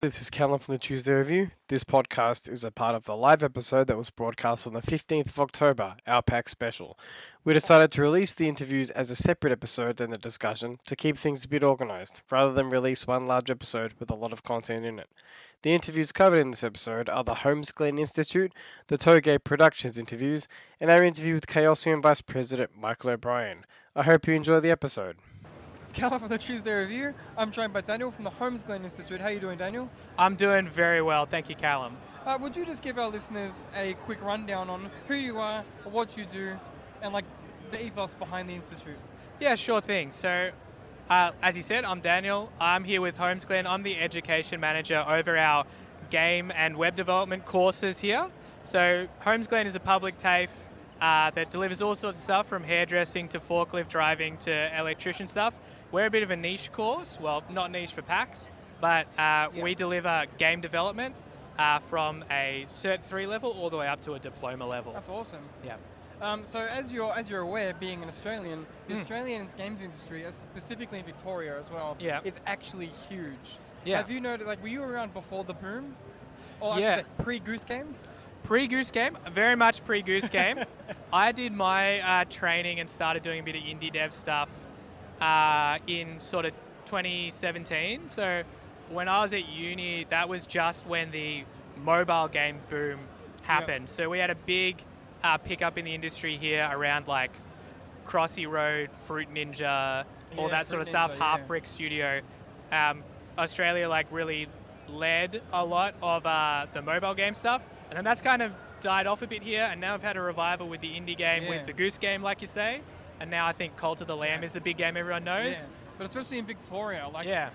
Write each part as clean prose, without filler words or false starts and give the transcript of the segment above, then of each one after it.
This is Callum from the Tuesday Review. This podcast is a part of the live episode that was broadcast on the 15th of October, our PAX special. We decided to release the interviews as a separate episode than the discussion to keep things a bit organised, rather than release one large episode with a lot of content in it. The interviews covered in this episode are the Holmesglen Institute, the Toge Productions interviews, and our interview with Chaosium Vice President Michael O'Brien. I hope you enjoy the episode. It's Callum from the Tuesday Review. I'm joined by Daniel from the Holmesglen Institute. How are you doing, Daniel? I'm doing very well, thank you, Callum. Would you just give our listeners a quick rundown on who you are, what you do, and the ethos behind the Institute? Yeah, sure thing. So, as you said, I'm Daniel. I'm here with Holmesglen. I'm the education manager over our game and web development courses here. So, Holmesglen is a public TAFE that delivers all sorts of stuff from hairdressing to forklift driving to electrician stuff. We're a bit of a niche course, well, not niche for PAX, but we deliver game development from a Cert 3 level all the way up to a diploma level. That's awesome. Yeah. So as you're aware, being an Australian, the Australian games industry, specifically in Victoria as well, is actually huge. Yeah. Have you noticed, were you around before the boom? Or I Yeah. should say pre-Goose Game? Pre-Goose Game, very much pre-Goose Game. I did my training and started doing a bit of indie dev stuff in sort of 2017. So when I was at uni, that was just when the mobile game boom happened. Yep. So we had a big pickup in the industry here around Crossy Road, Fruit Ninja, all that sort of stuff, Half Brick Studio. Australia really led a lot of the mobile game stuff. And then that's kind of died off a bit here, and now I've had a revival with the indie game, with the Goose Game, like you say, and now I think Cult of the Lamb is the big game everyone knows. Yeah. But especially in Victoria,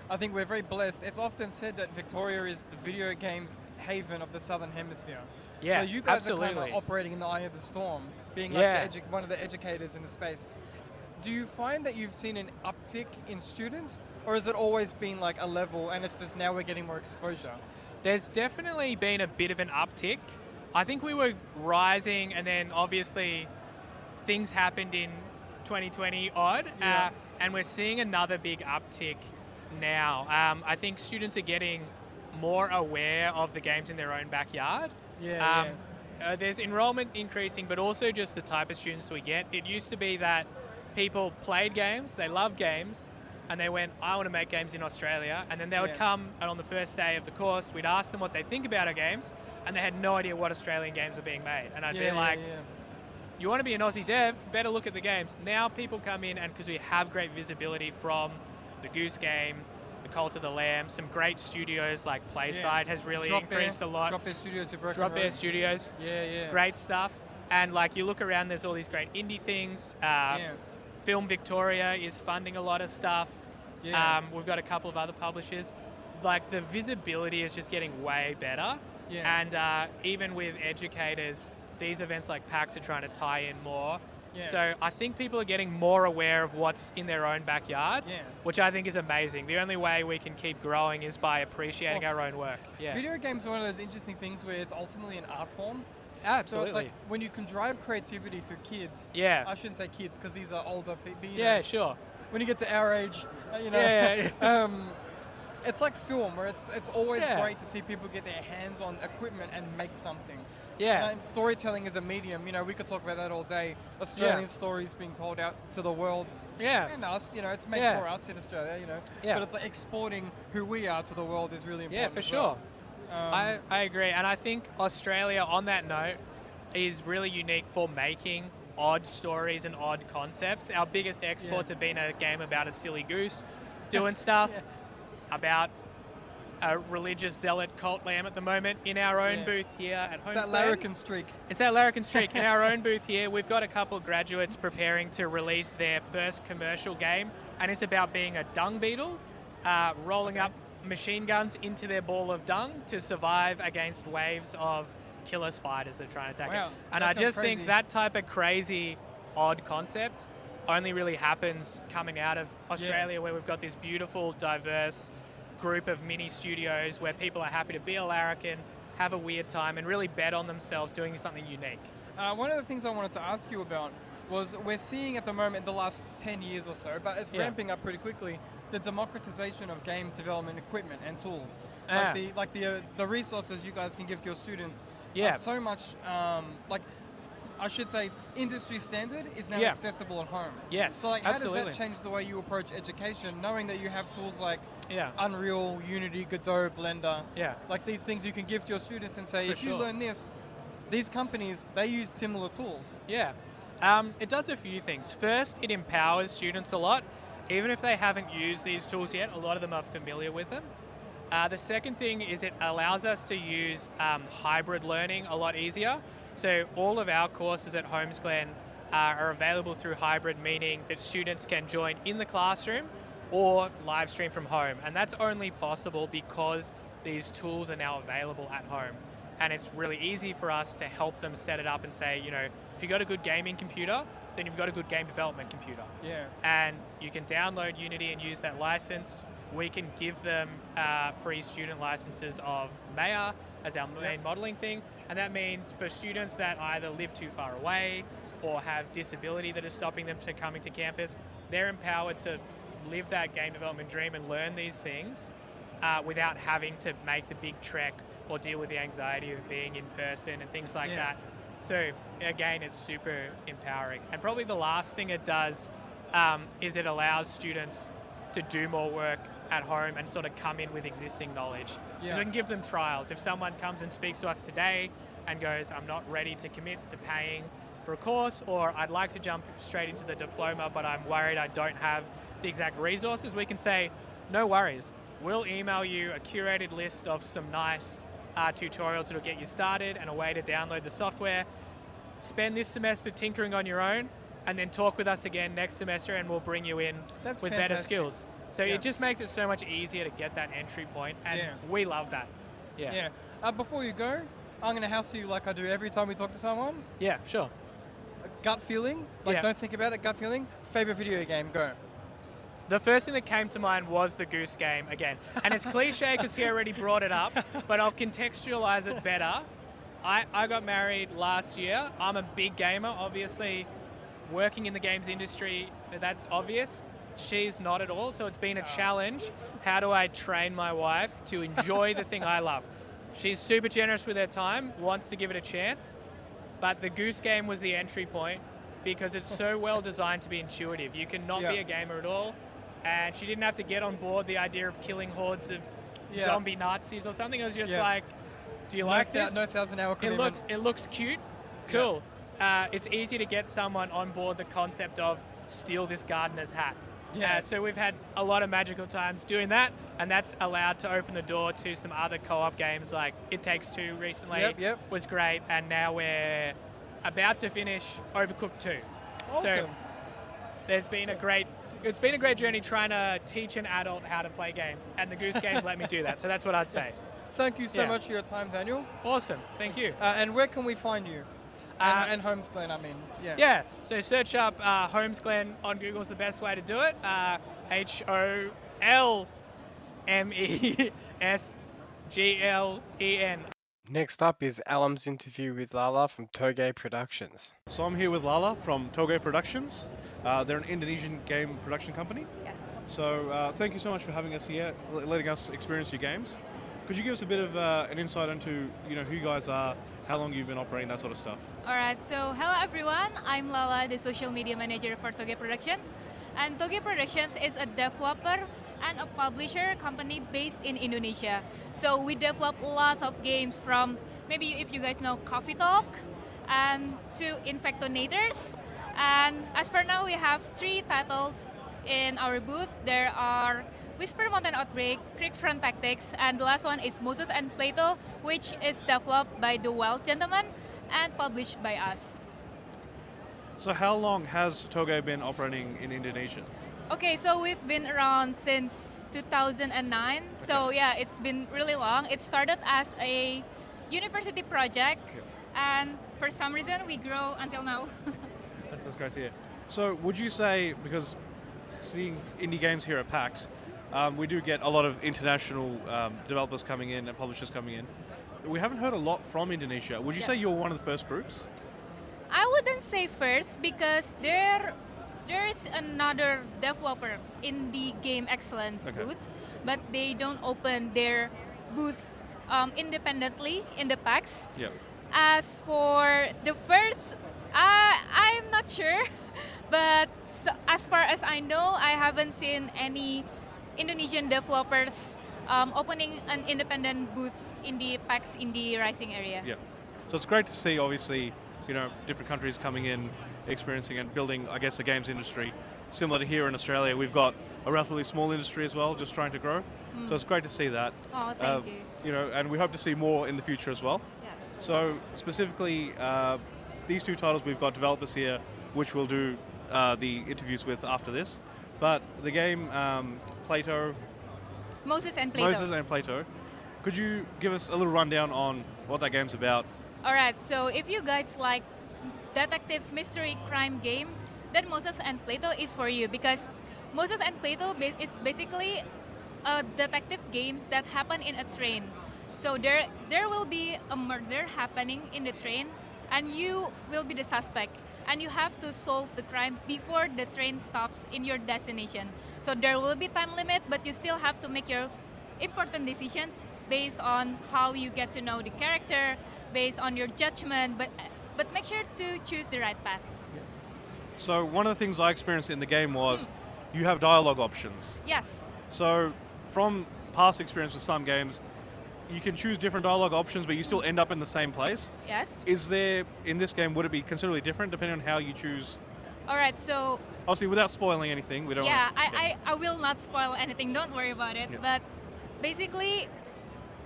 I think we're very blessed. It's often said that Victoria is the video games haven of the Southern Hemisphere. Yeah, so you guys absolutely. are kind of operating in the eye of the storm, being one of the educators in the space. Do you find that you've seen an uptick in students, or has it always been a level and it's just now we're getting more exposure? There's definitely been a bit of an uptick. I think we were rising, and then obviously things happened in 2020 odd, and we're seeing another big uptick now. I think students are getting more aware of the games in their own backyard. There's enrollment increasing, but also just the type of students we get. It used to be that people played games, they loved games, and they went, I want to make games in Australia. And then they would come, and on the first day of the course, we'd ask them what they think about our games, and they had no idea what Australian games were being made. And I'd be like, you want to be an Aussie dev, better look at the games. Now people come in, and because we have great visibility from the Goose Game, the Cult of the Lamb, some great studios like Playside has really increased a lot. Drop Bear Studios, Drop Bear Studios, great stuff. And you look around, there's all these great indie things. Film Victoria is funding a lot of stuff. We've got a couple of other publishers. The visibility is just getting way better. And even with educators, these events like PAX are trying to tie in more. So I think people are getting more aware of what's in their own backyard, which I think is amazing. The only way we can keep growing is by appreciating our own work. Video games are one of those interesting things where it's ultimately an art form. Absolutely. So it's when you can drive creativity through kids. I shouldn't say kids because these are older people. Sure. When you get to our age, it's like film where it's always great to see people get their hands on equipment and make something. And storytelling is a medium. We could talk about that all day. Australian stories being told out to the world. And us, it's made for us in Australia, But it's exporting who we are to the world is really important. Yeah, for sure. I agree. And I think Australia, on that note, is really unique for making odd stories and odd concepts. Our biggest exports have been a game about a silly goose doing stuff, about a religious zealot cult lamb at the moment in our own booth here at Holmesglen. It's that larrikin streak. It's that larrikin streak. In our own booth here, we've got a couple of graduates preparing to release their first commercial game, and it's about being a dung beetle, rolling up machine guns into their ball of dung to survive against waves of killer spiders that are trying to attack it. And I just think that type of crazy, odd concept only really happens coming out of Australia, where we've got this beautiful, diverse group of mini studios where people are happy to be a larrikin, have a weird time, and really bet on themselves doing something unique. One of the things I wanted to ask you about was we're seeing at the moment, the last 10 years or so, but it's ramping up pretty quickly, the democratization of game development equipment and tools. Yeah. Like the resources you guys can give to your students Yeah. are so much like I should say industry standard is now Yeah. accessible at home. Yes, So like how absolutely. does that change the way you approach education, knowing that you have tools like Yeah. Unreal, Unity, Godot, Blender, Yeah. like these things you can give to your students and say, For if you sure. learn this, these companies, they use similar tools. Yeah. It does a few things. First, it empowers students a lot. Even if they haven't used these tools yet, a lot of them are familiar with them. The second thing is it allows us to use hybrid learning a lot easier. So all of our courses at Holmesglen are available through hybrid, meaning that students can join in the classroom or live stream from home. And that's only possible because these tools are now available at home. And it's really easy for us to help them set it up and say, you know, if you've got a good gaming computer, then you've got a good game development computer. Yeah. And you can download Unity and use that license. We can give them free student licenses of Maya as our main modeling thing. And that means for students that either live too far away or have disability that is stopping them from coming to campus, they're empowered to live that game development dream and learn these things without having to make the big trek or deal with the anxiety of being in person and things like that. So again, it's super empowering. And probably the last thing it does is it allows students to do more work at home and sort of come in with existing knowledge. Because we can give them trials. If someone comes and speaks to us today and goes, I'm not ready to commit to paying for a course, or I'd like to jump straight into the diploma, but I'm worried I don't have the exact resources, we can say, no worries. We'll email you a curated list of some nice tutorials that'll get you started and a way to download the software. Spend this semester tinkering on your own, and then talk with us again next semester and we'll bring you in with better skills. So it just makes it so much easier to get that entry point, and we love that. Yeah. Before you go, I'm going to house you like I do every time we talk to someone. Yeah, sure. Gut feeling, don't think about it, gut feeling. Favorite video game, go. The first thing that came to mind was the Goose Game again. And it's cliche because he already brought it up, but I'll contextualize it better. I got married last year. I'm a big gamer, obviously. Working in the games industry, that's obvious. She's not at all, so it's been a challenge. How do I train my wife to enjoy the thing I love? She's super generous with her time, wants to give it a chance, but the Goose Game was the entry point because it's so well designed to be intuitive. You can not be a gamer at all, and she didn't have to get on board the idea of killing hordes of zombie Nazis or something. It was just like, do you like this? No 1,000-hour commitment. It looks cute. Cool. It's easy to get someone on board the concept of steal this gardener's hat. So we've had a lot of magical times doing that, and that's allowed to open the door to some other co-op games like It Takes Two recently was great, and now we're about to finish Overcooked 2. Awesome. So it's been a great journey trying to teach an adult how to play games, and the Goose Game let me do that. So that's what I'd say. Thank you so much for your time, Daniel. Awesome. Thank you. And where can we find you? And Holmesglen, I mean. Yeah, so search up Holmesglen on Google is the best way to do it. HOLMESGLEN. Next up is Alum's interview with Lala from Toge Productions. So I'm here with Lala from Toge Productions. They're an Indonesian game production company. Yes. So thank you so much for having us here, letting us experience your games. Could you give us a bit of an insight into who you guys are, how long you've been operating, that sort of stuff? Alright, so hello everyone. I'm Lala, the social media manager for Toge Productions. And Toge Productions is a developer and a publisher company based in Indonesia. So we develop lots of games from, maybe if you guys know Coffee Talk, and to Infectonators. And as for now, we have 3 titles in our booth. There are Whisper Mountain Outbreak, Kriegsfront Tactics, and the last one is Moses and Plato, which is developed by the Wild Gentleman and published by us. So how long has Toge been operating in Indonesia? Okay, so we've been around since 2009. Okay. So yeah, it's been really long. It started as a university project, and for some reason we grow until now. That's great to hear. So would you say, because seeing indie games here at PAX, we do get a lot of international developers coming in and publishers coming in. We haven't heard a lot from Indonesia. Would you say you're one of the first groups? I wouldn't say first because there there's another developer in the Game Excellence booth, but they don't open their booth independently in the PAX. Yeah. As for the first, I'm not sure, but as far as I know, I haven't seen any Indonesian developers opening an independent booth in the PAX in the Rising area. Yeah. So it's great to see, obviously, different countries coming in, experiencing and building, I guess, the games industry. Similar to here in Australia, we've got a relatively small industry as well, just trying to grow. So it's great to see that. Oh, thank you. And we hope to see more in the future as well. Yeah. So specifically, these two titles, we've got developers here, which we'll do the interviews with after this. But the game, Plato. Moses and Plato. Could you give us a little rundown on what that game's about? Alright, so if you guys like detective mystery crime game, then Moses and Plato is for you, because Moses and Plato is basically a detective game that happened in a train. So there will be a murder happening in the train, and you will be the suspect, and you have to solve the crime before the train stops in your destination. So there will be time limit, but you still have to make your important decisions based on how you get to know the character, based on your judgment, but make sure to choose the right path. So one of the things I experienced in the game was you have dialogue options. Yes. So from past experience with some games, you can choose different dialogue options, but you still end up in the same place. Yes. Is there, in this game, would it be considerably different depending on how you choose? All right, so... Obviously, without spoiling anything, we don't I will not spoil anything, don't worry about it. Yeah. But basically,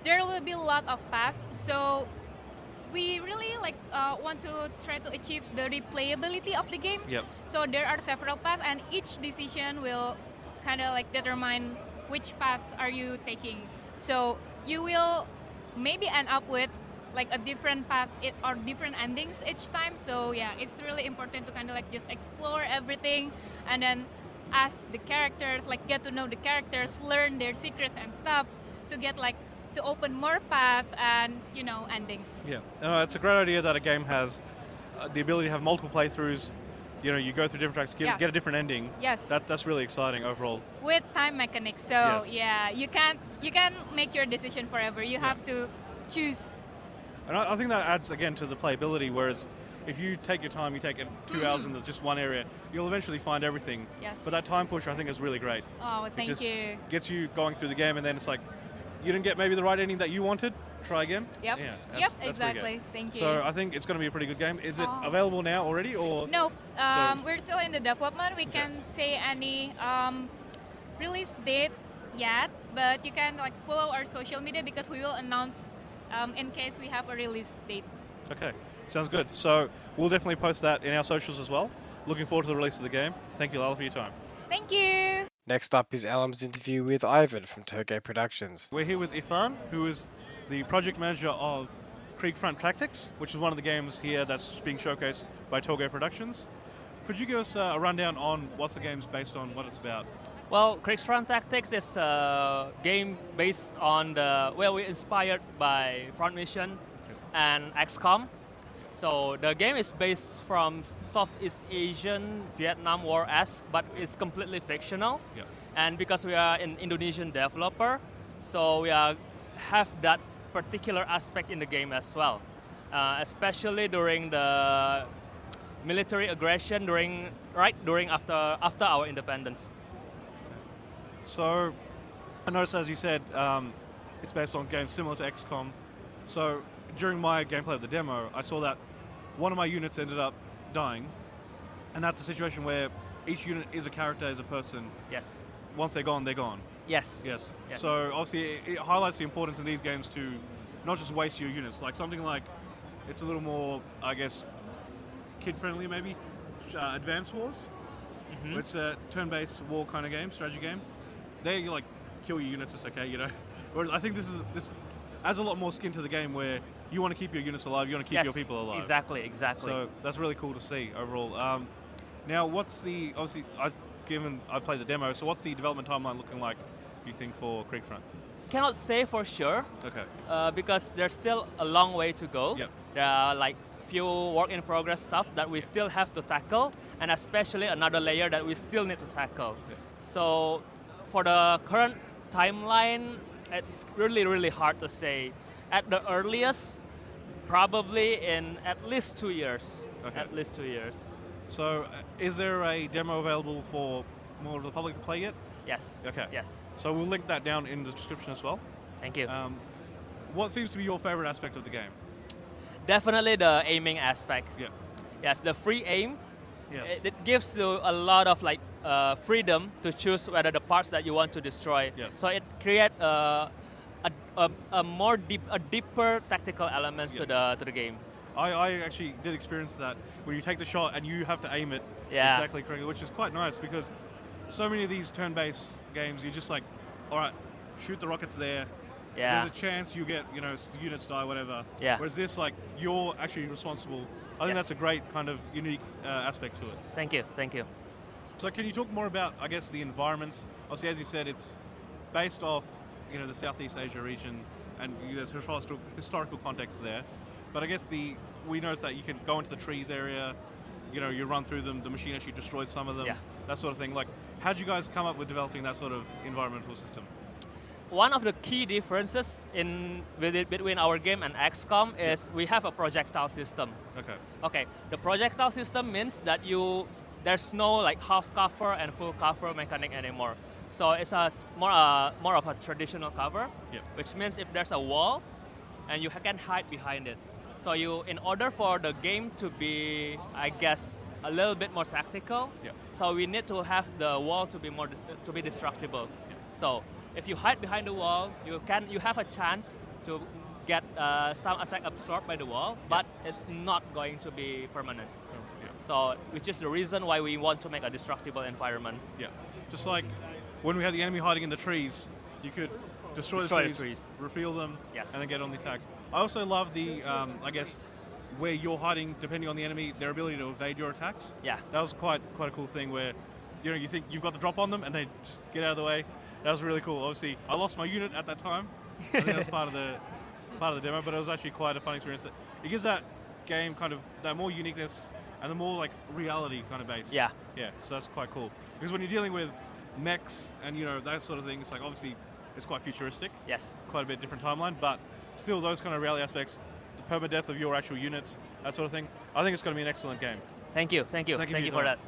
there will be a lot of paths, so we really want to try to achieve the replayability of the game. Yep. So there are several paths, and each decision will kind of determine which path are you taking. So you will maybe end up with a different path or different endings each time. So yeah, it's really important to kind of just explore everything, and then ask the characters, get to know the characters, learn their secrets and stuff, to get to open more paths and endings. Yeah, it's a great idea that a game has the ability to have multiple playthroughs. You go through different tracks, get a different ending. Yes. That's really exciting overall. With time mechanics, so yeah, you can't make your decision forever. You have to choose. And I think that adds again to the playability. Whereas if you take your time, you take 2 hours in just one area, you'll eventually find everything. Yes. But that time push, I think, is really great. Oh, thank you. Gets you going through the game, and then it's you didn't get maybe the right ending that you wanted. Try again. Yep. Yeah. Yep. Exactly. Thank you. So I think it's going to be a pretty good game. Is it available now already, or? No. We're still in the development. We can't say any release date yet, but you can follow our social media, because we will announce in case we have a release date. Okay. Sounds good. So we'll definitely post that in our socials as well. Looking forward to the release of the game. Thank you, Lala, for your time. Thank you. Next up is Alam's interview with Ivan from Toge Productions. We're here with Ifan, who is the project manager of Kriegsfront Tactics, which is one of the games here that's being showcased by Toge Productions. Could you give us a rundown on what the game's based on, what it's about? Well, Kriegsfront Tactics is a game based on we're inspired by Front Mission and XCOM. So the game is based from Southeast Asian Vietnam War-esque, but it's completely fictional. Yeah. And because we are an Indonesian developer, so we have that particular aspect in the game as well, especially during the military aggression after our independence. So I noticed, as you said, it's based on games similar to XCOM. So during my gameplay of the demo, I saw that one of my units ended up dying, and that's a situation where each unit is a character, is a person. Yes. Once they're gone, they're gone. Yes. Yes. So obviously it highlights the importance in these games to not just waste your units. Something like, it's a little more, I guess, kid-friendly maybe, Advance Wars. Mm-hmm. It's a turn-based war kind of game, strategy game. There you kill your units, it's okay, Whereas I think this adds a lot more skin to the game, where you want to keep your units alive, you want to keep your people alive. Exactly. So that's really cool to see overall. Now, obviously, I played the demo, so what's the development timeline looking like, do you think, for Kriegsfront? Cannot say for sure. Okay. Because there's still a long way to go. Yep. There are few work in progress stuff that we still have to tackle, and especially another layer that we still need to tackle. Yeah. So for the current timeline, it's really hard to say. At the earliest, probably in at least 2 years. Okay. At least 2 years. So is there a demo available for more of the public to play yet? Yes. Okay. Yes. So we'll link that down in the description as well. Thank you. What seems to be your favorite aspect of the game? Definitely the aiming aspect. Yeah. Yes, the free aim. Yes. It gives you a lot of freedom to choose whether the parts that you want to destroy. Yes. So it creates a deeper tactical elements Yes. to the game. I actually did experience that when you take the shot and you have to aim it Yeah. exactly correctly, which is quite nice because so many of these turn-based games, you're just like, all right, shoot the rockets there. Yeah. There's a chance you get, units die, whatever. Yeah. Whereas this, like, you're actually responsible. I think Yes. that's a great kind of unique aspect to it. Thank you. Thank you. So can you talk more about, I guess, the environments? Obviously, as you said, it's based off, the Southeast Asia region, and there's historical context there. But I guess we noticed that you can go into the trees area, you run through them, the machine actually destroys some of them, Yeah. that sort of thing. Like, how did you guys come up with developing that sort of environmental system? One of the key differences between our game and XCOM is we have a projectile system. Okay. Okay, the projectile system means that there's no half cover and full cover mechanic anymore. So it's more of a traditional cover, Yep. which means if there's a wall, and you can hide behind it. So in order for the game to be, I guess, a little bit more tactical, Yep. so we need to have the wall to be destructible. Yep. So if you hide behind the wall, you have a chance to get some attack absorbed by the wall, but it's not going to be permanent. Yeah. So, which is the reason why we want to make a destructible environment. Yeah. Just like when we had the enemy hiding in the trees, you could destroy the trees, reveal them, Yes. and then get on the attack. I also love the, I guess, where you're hiding, depending on the enemy, their ability to evade your attacks. Yeah. That was quite a cool thing where, you think you've got the drop on them and they just get out of the way. That was really cool. Obviously, I lost my unit at that time. I think that was part of the demo, but it was actually quite a fun experience. It gives that game kind of that more uniqueness and the more reality kind of base. Yeah. Yeah. So that's quite cool because when you're dealing with mechs and that sort of thing, it's obviously it's quite futuristic. Yes. Quite a bit different timeline, but still those kind of reality aspects, the permadeath of your actual units, that sort of thing. I think it's going to be an excellent game. Thank you. Thank you for for that.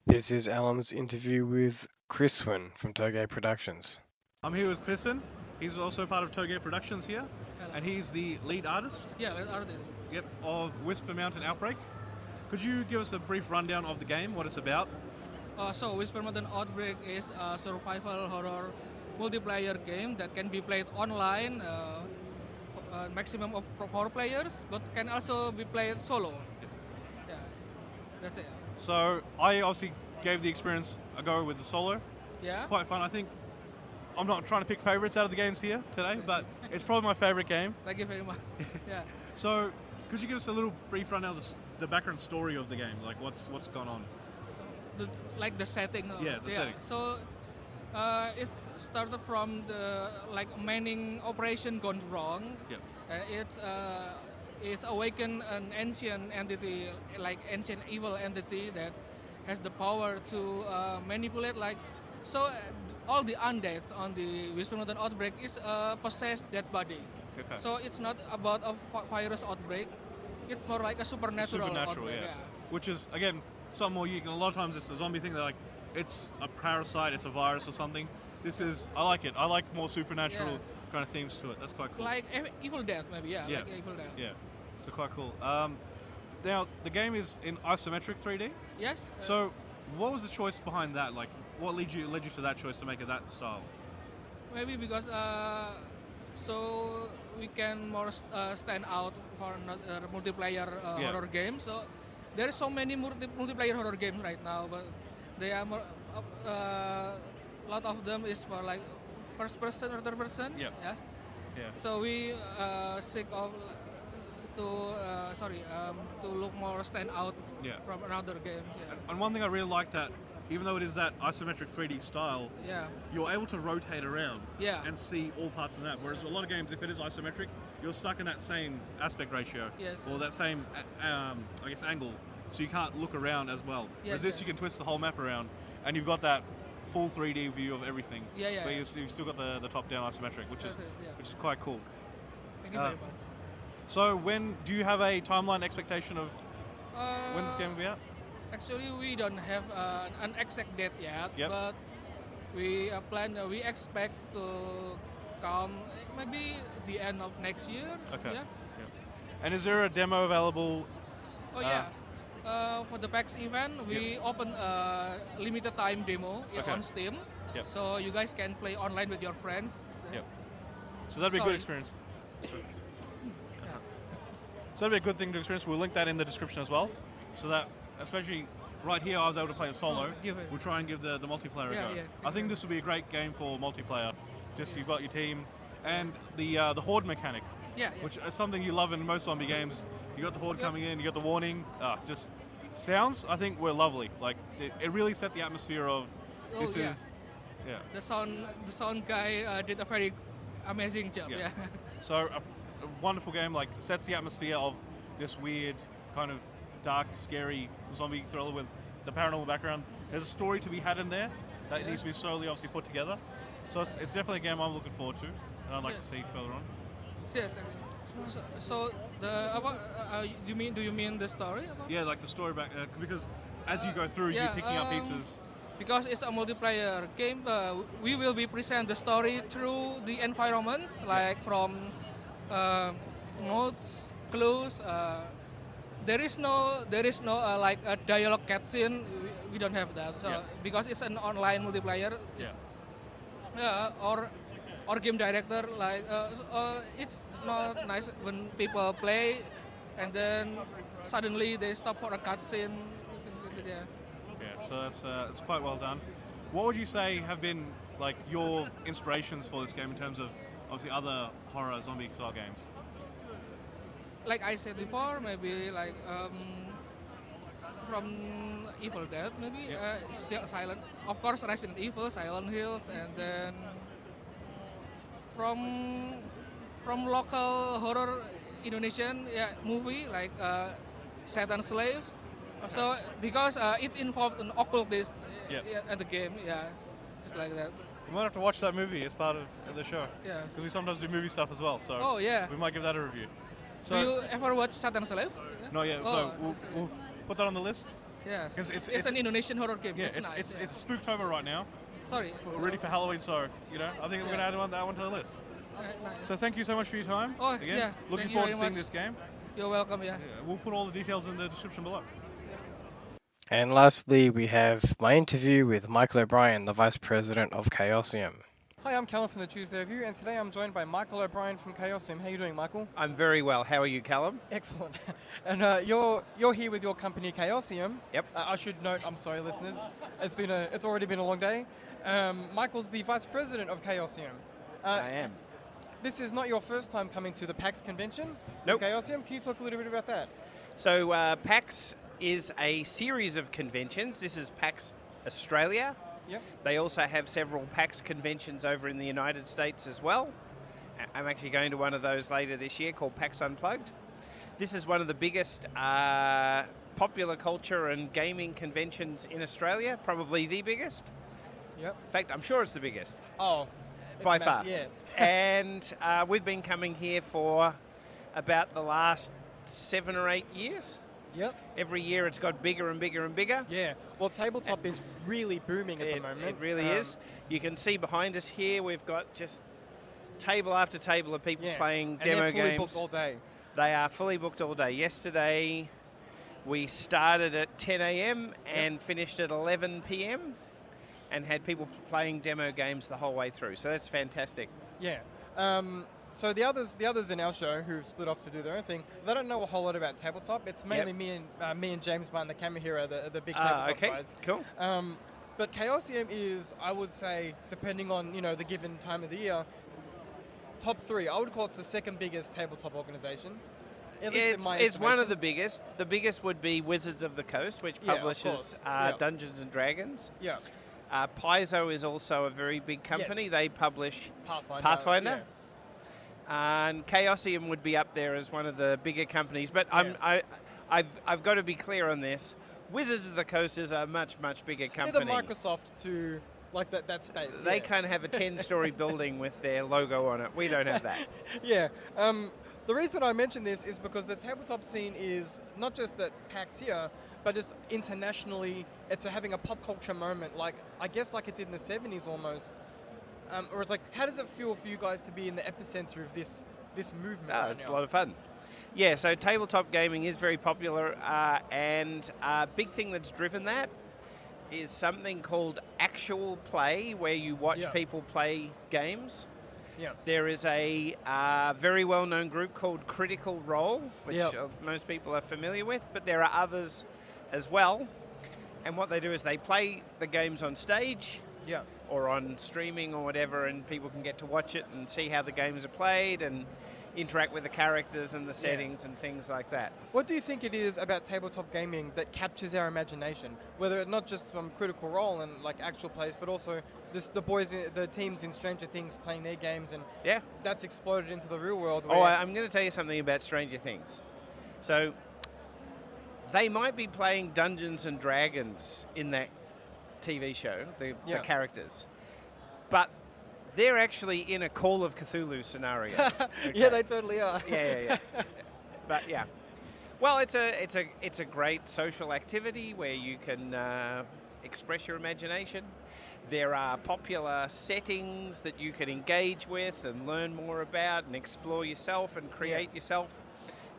This is Alan's interview with Kriegsfront from Toge Productions. I'm here with Kriegsfront. He's also part of Toge Productions here, and he's the lead artist. Yeah, lead artist. Yep, of Whisper Mountain Outbreak. Could you give us a brief rundown of the game, what it's about? So Whisper Mountain Outbreak is a survival horror multiplayer game that can be played online, maximum of 4 players, but can also be played solo. Yeah, that's it. So I obviously gave the experience a go with the solo. Yeah. It's quite fun. I think I'm not trying to pick favorites out of the games here today, but it's probably my favorite game. Thank you very much. Yeah. So could you give us a little brief rundown of the background story of the game, like what's gone on? The setting. Yeah, the setting. So it's started from the mining operation gone wrong. Yeah. It's awakened an ancient entity, ancient evil entity that has the power to manipulate all the undead on the Whisper Mountain Outbreak is possessed dead body. Okay. So it's not about a virus outbreak. It's more like a supernatural outbreak. Yeah. Which is again something more unique. And a lot of times it's a zombie thing. They're like, it's a parasite, it's a virus or something. I like it. I like more supernatural kind of themes to it. That's quite cool. Like Evil Dead, maybe. Yeah. Like Evil Dead. Yeah. So quite cool. Now the game is in isometric 3D. Yes. So what was the choice behind that? Like, what led you to that choice to make it that style? Maybe because so we can more stand out for another multiplayer horror game. So there are so many multiplayer horror games right now, but they are more. A lot of them is for first person or third person. Yeah. Yes. Yeah. So we seek of to look more stand out from another games. Yeah. And one thing I really liked that even though it is that isometric 3D style, you're able to rotate around and see all parts of that. Whereas a lot of games, if it is isometric, you're stuck in that same aspect ratio or that same, I guess, angle, so you can't look around as well. Whereas this, you can twist the whole map around, and you've got that full 3D view of everything. But you've still got the top-down isometric, which is quite cool. Thank you very much. So when do you have a timeline expectation of when this game will be out? Actually, we don't have an exact date yet, but we we expect to come maybe the end of next year. Okay. And is there a demo available? For the PAX event, we open a limited time demo on Steam, so you guys can play online with your friends. So that'd be a good experience. So that'd be a good thing to experience. We'll link that in the description as well, so that especially right here I was able to play it solo. We'll try and give the multiplayer a go. I think this would be a great game for multiplayer. Just you've got your team and the horde mechanic, which is something you love in most zombie games. You got the horde coming in, you got the warning. Just sounds, I think, were lovely. Like it really set the atmosphere of this is. The sound guy did a very amazing job. So a wonderful game, like sets the atmosphere of this weird kind of dark, scary zombie thriller with the paranormal background. There's a story to be had in there that needs to be slowly, obviously, put together. So it's definitely a game I'm looking forward to, and I'd like to see further on. Yes. So do you mean the story? Like the story back because as you go through, you're picking up pieces. Because it's a multiplayer game, we will be present the story through the environment, like from notes, clues. There is no like a dialogue cutscene. We don't have that. So because it's an online multiplayer, or game director, like it's not nice when people play and then suddenly they stop for a cutscene. So it's quite well done. What would you say have been like your inspirations for this game in terms of obviously other horror zombie style games? Like I said before, maybe like from Evil Dead, maybe Silent. Of course, Resident Evil, Silent Hills, and then from local horror Indonesian movie like Satan Slaves. Okay. So because it involved an occultist at the game, just like that. We might have to watch that movie as part of the show. Yes. Because we sometimes do movie stuff as well, so we might give that a review. So, do you ever watch Satan Slave? No, so we'll put that on the list. Yes. It's an Indonesian horror game. Yeah, it's nice. It's Spooktober right now. Sorry. We're ready for Halloween, so I think we're going to add that one to the list. Okay, nice. So thank you so much for your time. Again, looking Thank forward you to very seeing much. this game. You're welcome. We'll put all the details in the description below. And lastly, we have my interview with Michael O'Brien, the Vice President of Chaosium. Hi, I'm Callum from the Tuesday Review, and today I'm joined by Michael O'Brien from Chaosium. How are you doing, Michael? I'm very well. How are you, Callum? Excellent. And you're here with your company, Chaosium. Yep. I should note, I'm sorry, listeners, it's already been a long day. Michael's the Vice President of Chaosium. I am. This is not your first time coming to the PAX convention. Nope. Chaosium. Can you talk a little bit about that? So PAX is a series of conventions. This is PAX Australia. Yep. They also have several PAX conventions over in the United States as well. I'm actually going to one of those later this year called PAX Unplugged. This is one of the biggest popular culture and gaming conventions in Australia, probably the biggest. Yep. In fact, I'm sure it's the biggest. Oh, by far. Yeah. And we've been coming here for about the last 7 or 8 years. Yep. Every year it's got bigger and bigger and bigger. Yeah. Well, tabletop is really booming at the moment. It really is. You can see behind us here we've got just table after table of people playing demo and they're fully games. booked all day. They are fully booked all day. Yesterday we started at 10 a.m. and finished at 11 p.m. and had people playing demo games the whole way through. So that's fantastic. Yeah. So the others in our show who've split off to do their own thing, they don't know a whole lot about tabletop. It's mainly me and James behind the camera here are the big tabletop guys. Cool. But Chaosium is, I would say, depending on the given time of the year, top 3. I would call it the second biggest tabletop organization. At least in my It's one of estimation. the biggest. The biggest would be Wizards of the Coast, which Yeah, of publishes course. Yeah. Dungeons and Dragons. Yeah. Paizo is also a very big company. Yes. They publish Pathfinder. Pathfinder. And Chaosium would be up there as one of the bigger companies. But I've got to be clear on this. Wizards of the Coast is a much bigger company. They're the Microsoft to like that space. They kind of have a 10-story building with their logo on it. We don't have that. Yeah. The reason I mention this is because the tabletop scene is not just at PAX here, but just internationally, it's having a pop culture moment. Like, I guess like it's in the 70s almost. Or it's like, how does it feel for you guys to be in the epicenter of this movement? Oh, right it's now? a lot of fun. Yeah, so tabletop gaming is very popular, and a big thing that's driven that is something called actual play, where you watch people play games. Yeah. There is a very well-known group called Critical Role, which most people are familiar with, but there are others as well. And what they do is they play the games on stage or on streaming or whatever, and people can get to watch it and see how the games are played and interact with the characters and the settings and things like that. What do you think it is about tabletop gaming that captures our imagination? Whether not just from Critical Role and like actual plays, but also the teams in Stranger Things playing their games, and that's exploded into the real world. Where I'm going to tell you something about Stranger Things. So they might be playing Dungeons and Dragons in that TV show, the characters, but they're actually in a Call of Cthulhu scenario. Okay. Yeah, they totally are. Yeah. But yeah, well, it's a great social activity where you can express your imagination. There are popular settings that you can engage with and learn more about and explore yourself and create yourself.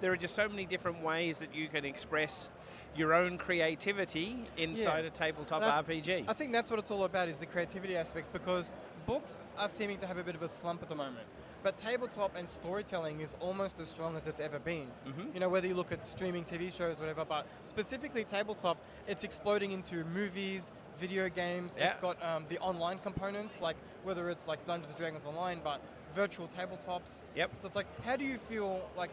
There are just so many different ways that you can express your own creativity inside a tabletop RPG. I think that's what it's all about, is the creativity aspect, because books are seeming to have a bit of a slump at the moment. But tabletop and storytelling is almost as strong as it's ever been. Mm-hmm. You know, whether you look at streaming TV shows, whatever, but specifically tabletop, it's exploding into movies, video games. It's got the online components, like whether it's like Dungeons and Dragons Online, but virtual tabletops. Yep. So it's like, how do you feel like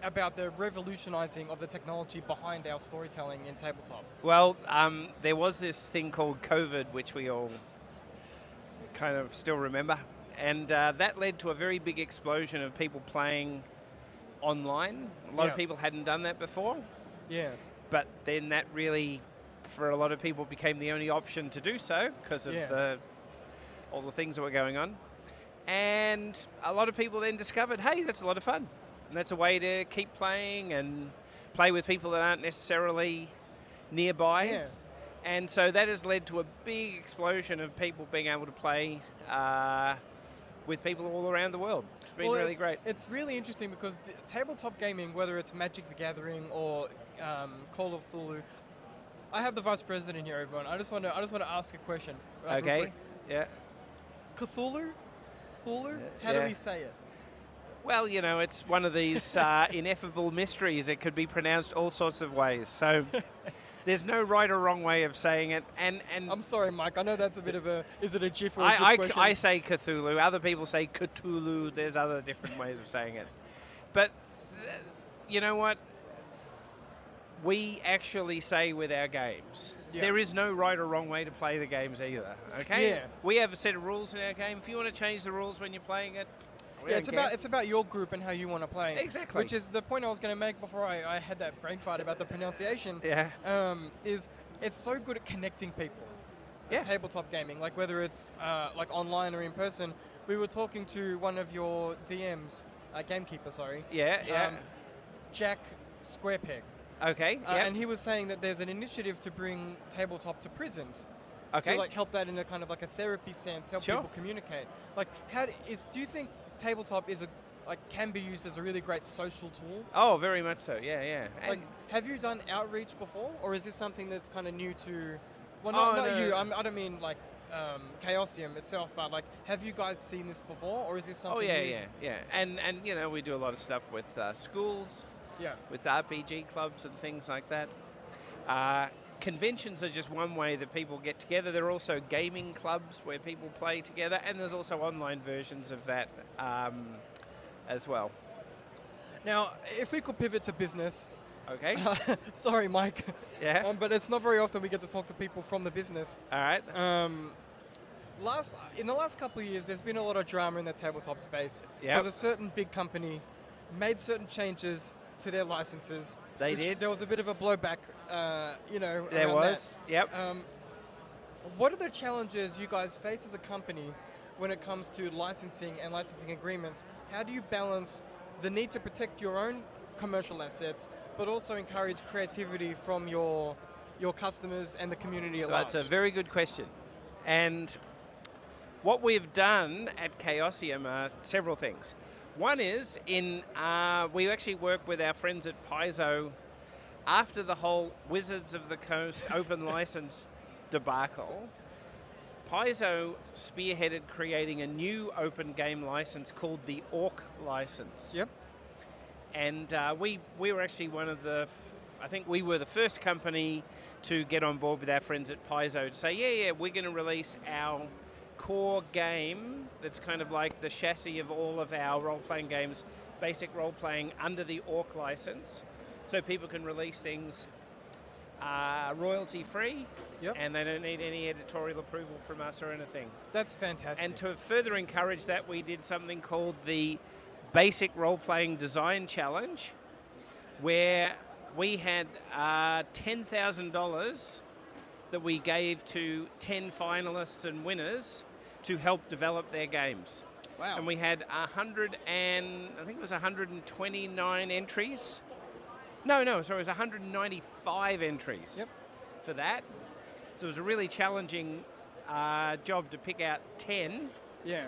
about the revolutionizing of the technology behind our storytelling in tabletop? Well, there was this thing called COVID, which we all kind of still remember. And that led to a very big explosion of people playing online. A lot of people hadn't done that before. Yeah. But then that really, for a lot of people, became the only option to do so because of all the things that were going on. And a lot of people then discovered, hey, that's a lot of fun. And that's a way to keep playing and play with people that aren't necessarily nearby. Yeah. And so that has led to a big explosion of people being able to play with people all around the world. It's been really great. It's really interesting because tabletop gaming, whether it's Magic the Gathering or Call of Cthulhu, I have the Vice President here, everyone. I just want to ask a question. Okay. Yeah. Cthulhu? How do we say it? Well, you know, it's one of these ineffable mysteries. It could be pronounced all sorts of ways. So there's no right or wrong way of saying it. And I'm sorry, Mike. I know that's a bit of a... Is it a GIF or a GIF question? I say Cthulhu. Other people say Cthulhu. There's other different ways of saying it. But you know what? We actually say with our games, there is no right or wrong way to play the games either. Okay? Yeah. We have a set of rules in our game. If you want to change the rules when you're playing it, it's about your group and how you want to play. Exactly. Which is the point I was going to make before I had that brain fart about the pronunciation. Yeah. Is it's so good at connecting people. Yeah. Tabletop gaming, like whether it's like online or in person. We were talking to one of your DMs, gamekeeper, sorry. Yeah. Jack Squarepeg. Okay. And he was saying that there's an initiative to bring tabletop to prisons. Okay. To like help that in a kind of like a therapy sense, help people communicate. Like, do you think tabletop can be used as a really great social tool? Oh, very much so. Yeah. Like, have you done outreach before, or is this something that's kind of new to? Well, no. you. I don't mean like Chaosium itself, but like, have you guys seen this before, or is this something? Oh, new? yeah. And you know, we do a lot of stuff with schools. Yeah. With RPG clubs and things like that. Conventions are just one way that people get together. There are also gaming clubs where people play together, and there's also online versions of that as well. Now, if we could pivot to business. Okay. Sorry, Mike. Yeah. But it's not very often we get to talk to people from the business. All right. In the last couple of years, there's been a lot of drama in the tabletop space. Yep. Because a certain big company made certain changes to their licenses. They did. There was a bit of a blowback, There around was. that. Yep. What are the challenges you guys face as a company when it comes to licensing and licensing agreements? How do you balance the need to protect your own commercial assets, but also encourage creativity from your customers and the community at large? That's a very good question. And what we've done at Chaosium are several things. One is we actually work with our friends at Paizo after the whole Wizards of the Coast open license debacle. Paizo spearheaded creating a new open game license called the Orc license. Yep. And we were actually I think we were the first company to get on board with our friends at Paizo to say, yeah, we're going to release our core game that's kind of like the chassis of all of our role-playing games, basic role-playing under the Orc license, so people can release things royalty-free, Yep. and they don't need any editorial approval from us or anything. That's fantastic. And to further encourage that, we did something called the Basic Role-Playing Design Challenge, where we had $10,000 that we gave to 10 finalists and winners to help develop their games. Wow. And we had 129 entries. It was 195 entries Yep. for that. So it was a really challenging job to pick out 10 Yeah.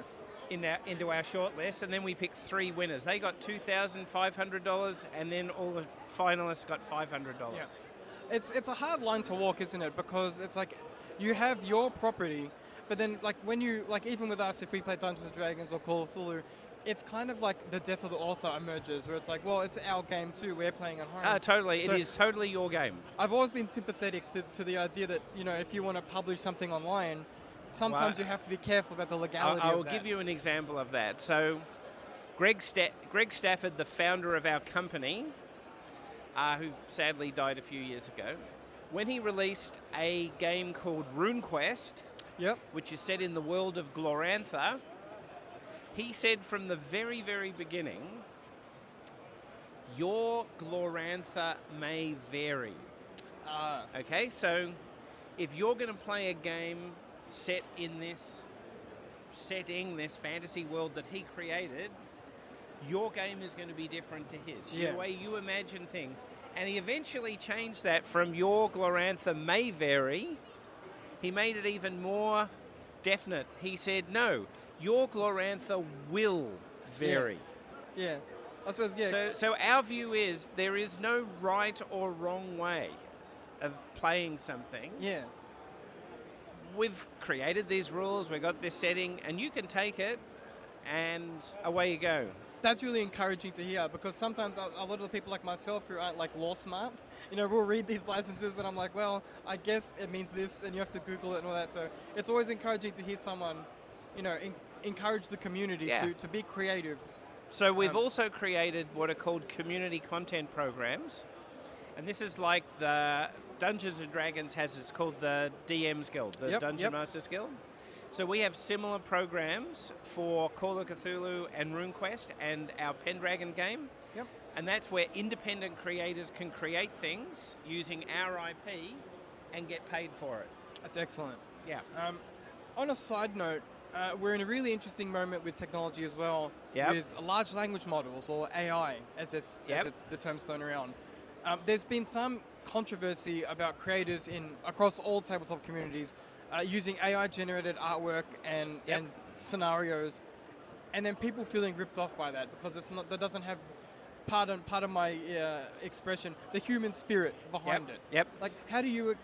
into our shortlist, and then we picked 3 winners. They got $2,500, and then all the finalists got $500. Yeah. It's a hard line to walk, isn't it? Because it's like you have your property, but then like when you even with us, if we play Dungeons and Dragons or Call of Cthulhu, it's kind of like the death of the author emerges, where it's like, well, it's our game too. We're playing at home. Totally, So it is totally your game. I've always been sympathetic to the idea that if you want to publish something online, sometimes you have to be careful about the legality I of will that. give you an example of that. So, Greg Stafford, the founder of our company, who sadly died a few years ago, when he released a game called RuneQuest, Yep. which is set in the world of Glorantha, he said from the very, very beginning, your Glorantha may vary. Okay, so if you're going to play a game set in this setting, this fantasy world that he created, your game is going to be different to his. Yeah. The way you imagine things. And he eventually changed that from your Glorantha may vary. He made it even more definite. He said, no, your Glorantha will vary. Yeah. I suppose, yeah. So our view is there is no right or wrong way of playing something. Yeah. We've created these rules, we've got this setting, and you can take it, and away you go. That's really encouraging to hear, because sometimes a lot of the people like myself who aren't like law smart, we'll read these licenses and I'm like, well, I guess it means this, and you have to Google it and all that. So it's always encouraging to hear someone, encourage the community to be creative. So we've also created what are called community content programs, and this is like the Dungeons and Dragons has, it's called the DM's Guild, the Dungeon Masters Guild. So we have similar programs for Call of Cthulhu and RuneQuest and our Pendragon game. Yep. And that's where independent creators can create things using our IP and get paid for it. That's excellent. Yeah. On a side note, we're in a really interesting moment with technology as well, with large language models, or AI, as it's the term's thrown around. There's been some controversy about creators across all tabletop communities using AI-generated artwork and scenarios, and then people feeling ripped off by that because that doesn't have, pardon my expression, the human spirit behind it. Yep. Like, how do you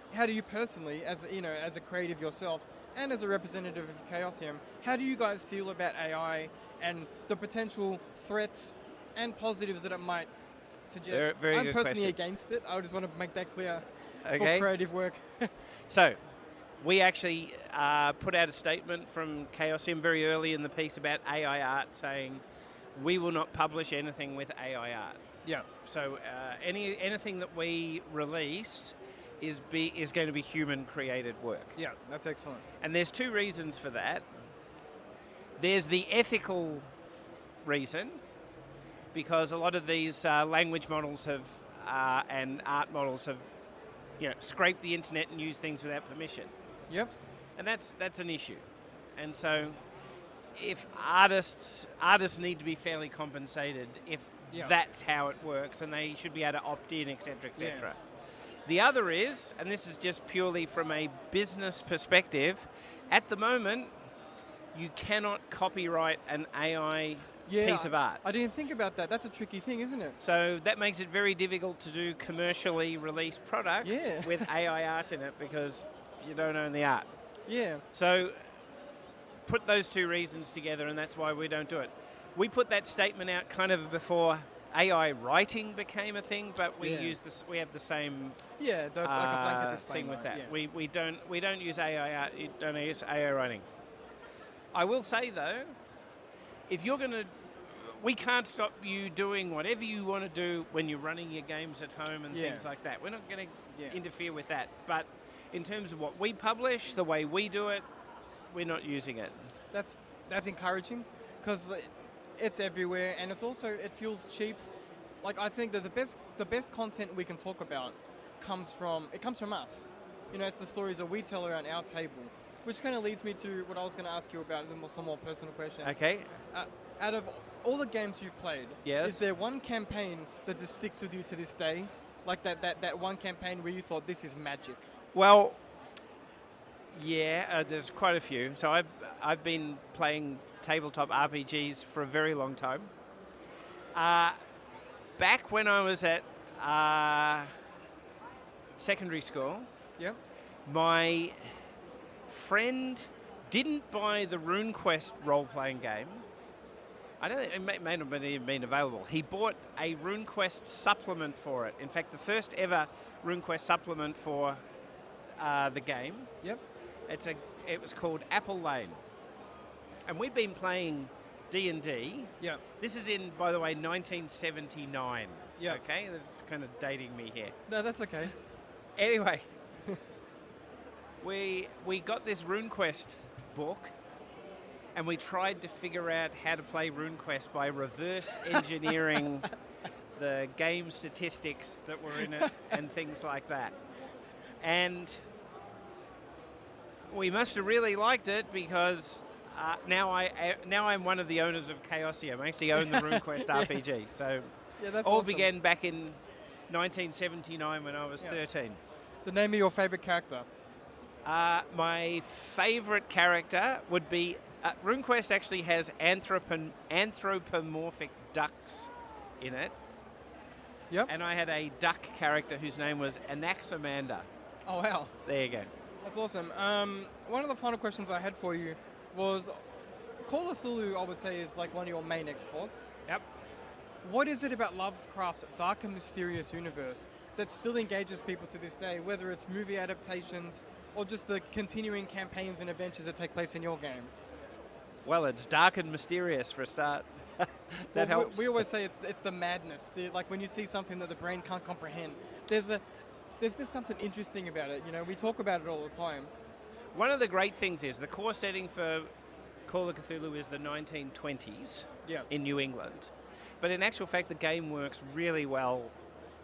personally, as a creative yourself and as a representative of Chaosium, how do you guys feel about AI and the potential threats and positives that it might suggest? Very I'm good personally question. against it. I just want to make that clear for Okay. creative work. So, we actually put out a statement from Chaosium very early in the piece about AI art saying we will not publish anything with AI art. Yeah. So anything that we release is going to be human created work. Yeah, that's excellent. And there's two reasons for that. There's the ethical reason, because a lot of these language models have and art models have, scraped the internet and used things without permission. Yep. And that's an issue. And so, if artists need to be fairly compensated if that's how it works, and they should be able to opt in, etc., etc. Yeah. The other is, and this is just purely from a business perspective, at the moment, you cannot copyright an AI piece of art. I didn't think about that. That's a tricky thing, isn't it? So that makes it very difficult to do commercially released products with AI art in it, because you don't own the art. Yeah. So put those two reasons together, and that's why we don't do it. We put that statement out kind of before AI writing became a thing, but we use this. We have the same like a blanket disclaimer thing with that. Yeah. We don't use AI art. You don't use AI writing. I will say though, if you're going to, we can't stop you doing whatever you want to do when you're running your games at home and things like that. We're not going to interfere with that. But in terms of what we publish, the way we do it, we're not using it. That's encouraging, because it's everywhere, and it's also, it feels cheap. Like, I think that the best content we can talk about comes from us. It's the stories that we tell around our table, which kind of leads me to what I was going to ask you about, some more personal questions. Okay. Out of all the games you've played, is there one campaign that just sticks with you to this day? Like that one campaign where you thought, this is magic? Well, there's quite a few. So I've been playing tabletop RPGs for a very long time. Back when I was at secondary school, my friend didn't buy the RuneQuest role-playing game. I don't think it may not have even been available. He bought a RuneQuest supplement for it. In fact, the first ever RuneQuest supplement for the game. Yep. It was called Apple Lane. And we'd been playing D&D. Yeah. This is in, by the way, 1979. Yeah. Okay? That's kind of dating me here. No, that's okay. Anyway, we got this RuneQuest book, and we tried to figure out how to play RuneQuest by reverse engineering the game statistics that were in it and things like that. And we must have really liked it, because now I'm one of the owners of Chaosium. I actually own the RuneQuest RPG. So that's all awesome. began back in 1979 when I was 13. The name of your favorite character? My favorite character would be RuneQuest actually has anthropomorphic ducks in it. Yep. And I had a duck character whose name was Anaximander. Oh, wow. There you go. That's awesome. One of the final questions I had for you was, Call of Cthulhu, I would say, is like one of your main exports. Yep. What is it about Lovecraft's dark and mysterious universe that still engages people to this day, whether it's movie adaptations or just the continuing campaigns and adventures that take place in your game? Well, it's dark and mysterious for a start. That helps. We always say it's the madness. Like when you see something that the brain can't comprehend, there's just something interesting about it. We talk about it all the time. One of the great things is the core setting for Call of Cthulhu is the 1920s in New England. But in actual fact, the game works really well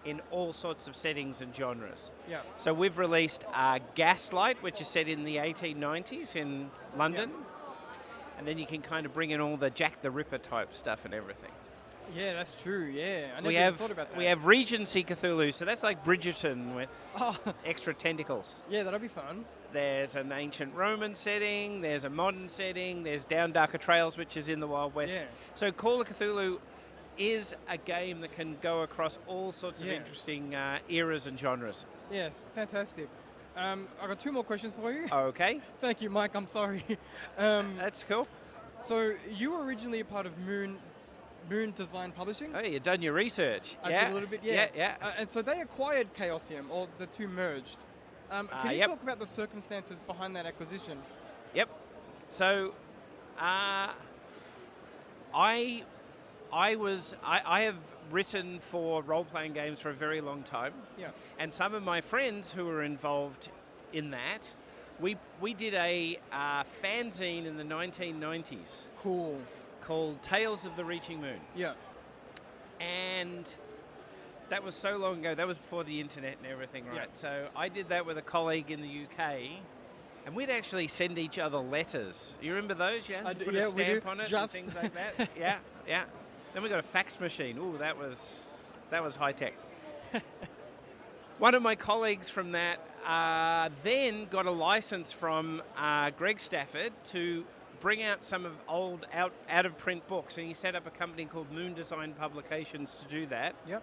in all sorts of settings and genres. Yeah. So we've released Gaslight, which is set in the 1890s in London. Yeah. And then you can kind of bring in all the Jack the Ripper type stuff and everything. Yeah, that's true, yeah. I never even thought about that. We have Regency Cthulhu, so that's like Bridgerton with extra tentacles. Yeah, that'll be fun. There's an ancient Roman setting, there's a modern setting, there's Down Darker Trails, which is in the Wild West. Yeah. So Call of Cthulhu is a game that can go across all sorts of interesting eras and genres. Yeah, fantastic. I've got two more questions for you. Okay. Thank you, Mike. I'm sorry. That's cool. So you were originally a part of Moon Design Publishing? Oh, you've done your research. I did a little bit, yeah. Yeah. And so they acquired Chaosium, or the two merged. Can you talk about the circumstances behind that acquisition? Yep. So I I have written for role-playing games for a very long time. Yeah. And some of my friends who were involved in that, we did a fanzine in the 1990s. Cool. Called Tales of the Reaching Moon. Yeah. And that was so long ago. That was before the internet and everything, right? Yeah. So I did that with a colleague in the UK, and we'd actually send each other letters. You remember those? Yeah. Put a stamp on it and things like that. Yeah, yeah. Then we got a fax machine. Ooh, that was high tech. One of my colleagues from that then got a license from Greg Stafford to bring out some of old out-of-print books, and he set up a company called Moon Design Publications to do that. Yep.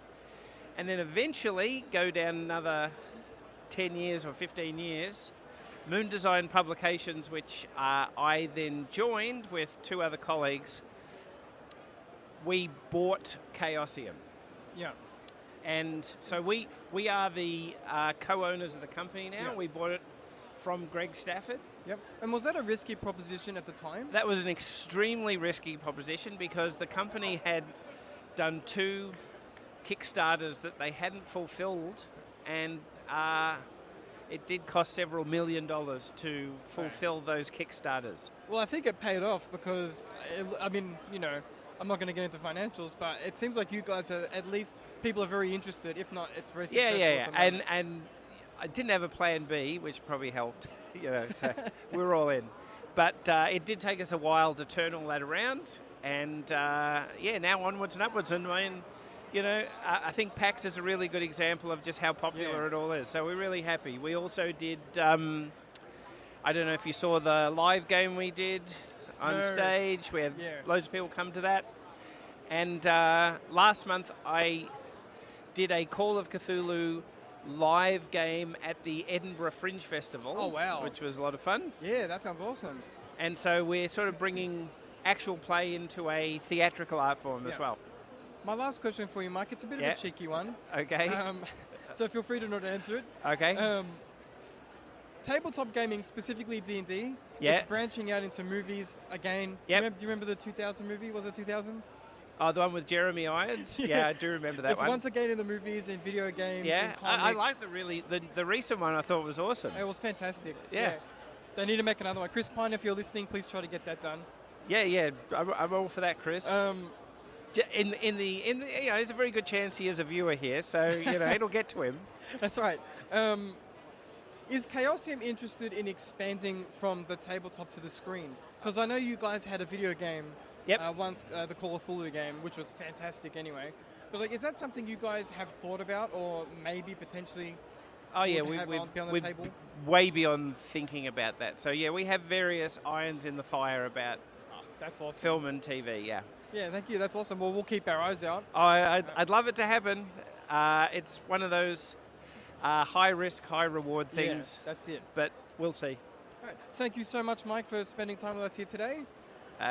And then eventually go down another 10 years or 15 years, Moon Design Publications, which I then joined with two other colleagues. We bought Chaosium. Yeah. And so we are the co-owners of the company now. Yeah. We bought it from Greg Stafford. Yep. And was that a risky proposition at the time? That was an extremely risky proposition because the company had done 2 Kickstarters that they hadn't fulfilled, and it did cost several $1 million to fulfill those Kickstarters. Well, I think it paid off because, I mean, you know, I'm not going to get into financials, but it seems like you guys are, at least people are very interested. If not, it's very successful. Yeah. And I didn't have a plan B, which probably helped, you know, so we were all in. But it did take us a while to turn all that around, and now onwards and upwards. And I mean, you know, I think PAX is a really good example of just how popular it all is. So we're really happy. We also did, I don't know if you saw the live game we did on stage. We had loads of people come to that. And last month I did a Call of Cthulhu live game at the Edinburgh Fringe Festival. Oh, wow. Which was a lot of fun. Yeah, that sounds awesome. And so we're sort of bringing actual play into a theatrical art form as well. My last question for you, Mike, it's a bit of a cheeky one. Okay. So feel free to not answer it. Okay. Tabletop gaming, specifically D&D, Yeah. it's branching out into movies again. Yep. Do you remember the 2000 movie? Was it 2000? Oh, the one with Jeremy Irons? Yeah, I do remember that it's one. once again in the movies, in video games, Yeah, in comics. I like the recent one. I thought was awesome. It was fantastic. Yeah. They need to make another one. Chris Pine, if you're listening, please try to get that done. Yeah. I'm all for that, Chris. In the you know, there's a very good chance he is a viewer here, so you know it'll get to him. That's right. Is Chaosium interested in expanding from the tabletop to the screen? Because I know you guys had a video game. Yep. Once the Call of Cthulhu game, which was fantastic anyway. But like, is that something you guys have thought about, or maybe potentially? Oh yeah, we're we're way beyond thinking about that. So yeah, we have various irons in the fire about that's awesome. Film and TV. Yeah. Yeah, thank you. That's awesome. Well, we'll keep our eyes out. I'd love it to happen. It's one of those high risk, high reward things. Yeah, that's it. But we'll see. All right. Thank you so much, Mike, for spending time with us here today.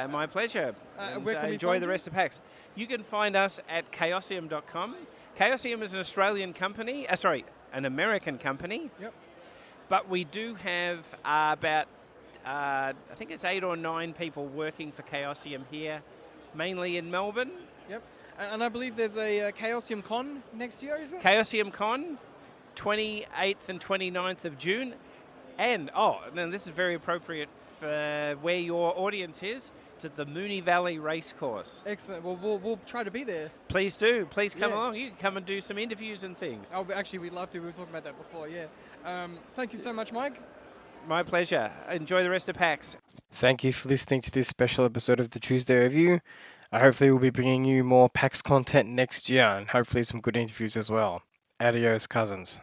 My pleasure. Where can we enjoy find the you? rest of PAX. You can find us at chaosium.com. Chaosium is an Australian company, an American company. Yep. But we do have about, I think it's 8 or 9 people working for Chaosium here, mainly in Melbourne. Yep. And I believe there's a Chaosium Con next year, is it? Chaosium Con, 28th and 29th of June. And, now this is very appropriate for where your audience is. It's at the Moonee Valley Racecourse. Excellent. Well, we'll try to be there. Please do. Please come along. You can come and do some interviews and things. Oh, actually, we'd love to. We were talking about that before, yeah. Thank you so much, Mike. My pleasure. Enjoy the rest of PAX. Thank you for listening to this special episode of the Tuesday Review. Hopefully we'll be bringing you more PAX content next year, and hopefully some good interviews as well. Adios, cousins.